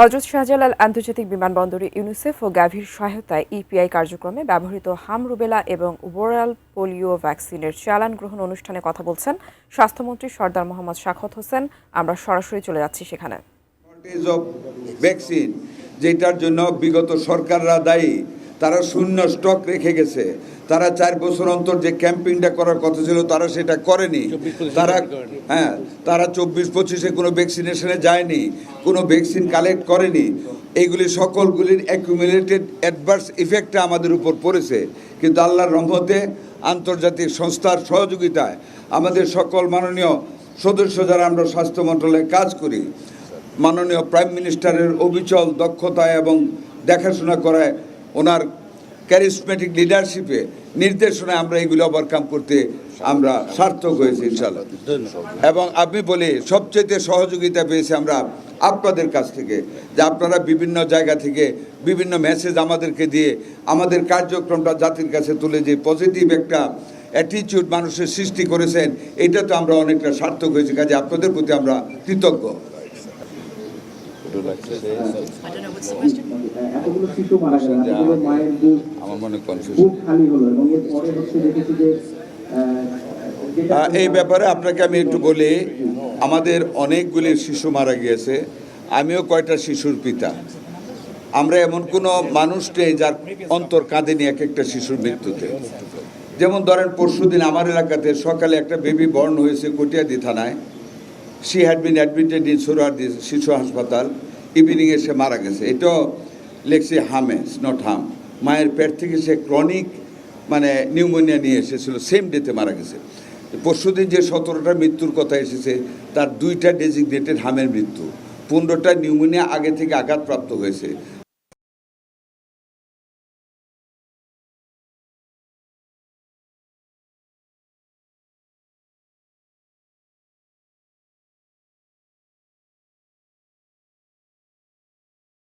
হযরত শাহজালাল আন্তর্জাতিক বিমানবন্দরে ইউনিসেফ ও গাভির সহায়তায় ইপিআই কার্যক্রমে ব্যবহৃত হাম রুবেলা এবং ওরাল পোলিও ভ্যাকসিনের চালান গ্রহণ অনুষ্ঠানে কথা বলছেন স্বাস্থ্যমন্ত্রী সরদার মোহাম্মদ শাখাওয়াত হোসেন। আমরা সরাসরি চলে যাচ্ছি সেখানে। ভ্যাকসিন যেটার জন্য বিগত সরকাররা দায়ী, তারা শূন্য স্টক রেখে গেছে। তারা 4 বছর অন্তর যে ক্যাম্পিংটা করার কথা ছিল তারা সেটা করেনি। তারা 24-25-এ কোনো ভ্যাকসিনেশনে যায়নি, কোনো ভ্যাকসিন কালেক্ট করেনি। এইগুলি সকলগুলির অ্যাকুমুলেটেড অ্যাডভার্স ইফেক্টটা আমাদের উপর পড়েছে। কিন্তু আল্লাহর রহমতে আন্তর্জাতিক সংস্থার সহযোগিতায় আমাদের সকল মাননীয় সদস্য যারা আমরা স্বাস্থ্য মন্ত্রণালয়ে কাজ করি, মাননীয় প্রাইম মিনিস্টারের অবিচল দক্ষতা এবং দেখাশোনা করায় ওনার ক্যারিসমেটিক লিডারশিপে নির্দেশনায় আমরা এগুলো ওভারকাম করতে আমরা সার্থক হয়েছি ইনশাআল্লাহ। এবং আমি বলি সবচেয়ে সহযোগিতা পেয়েছি আমরা আপনাদের কাছ থেকে, যে আপনারা বিভিন্ন জায়গা থেকে বিভিন্ন মেসেজ আমাদেরকে দিয়ে আমাদের কার্যক্রমটা জাতির কাছে তুলে যে পজিটিভ একটা অ্যাটিটিউড মানুষের সৃষ্টি করেছেন, এটা তো আমরা অনেকটা সার্থক হয়েছি। কাজে আপনাদের প্রতি আমরা কৃতজ্ঞ। এই ব্যাপারে আপনাকে আমি একটু বলি, আমাদের অনেকগুলি শিশু মারা গিয়েছে। আমিও কয়টা শিশুর পিতা। আমরা এমন কোনো মানুষ নেই যার অন্তর কাঁদেনি এক একটা শিশুর মৃত্যুতে। যেমন ধরেন পরশুদিন আমার এলাকাতে সকালে একটা বেবি বর্ন হয়েছে কটিয়াদি থানায়। She had been admitted in Suhrawardy শিশু হাসপাতাল। ইভিনিংয়ে সে মারা গেছে। এটাও লেখছে হামেস, নট হাম। মায়ের পেট থেকে সে ক্রনিক নিউমোনিয়া নিয়ে এসেছিল, সেম ডেতে মারা গেছে। পরশুদিন যে 17টা মৃত্যুর কথা এসেছে তার 2টা ডেজিগনেটেড হামের মৃত্যু, 15টা নিউমোনিয়া আগে থেকে আঘাতপ্রাপ্ত হয়েছে।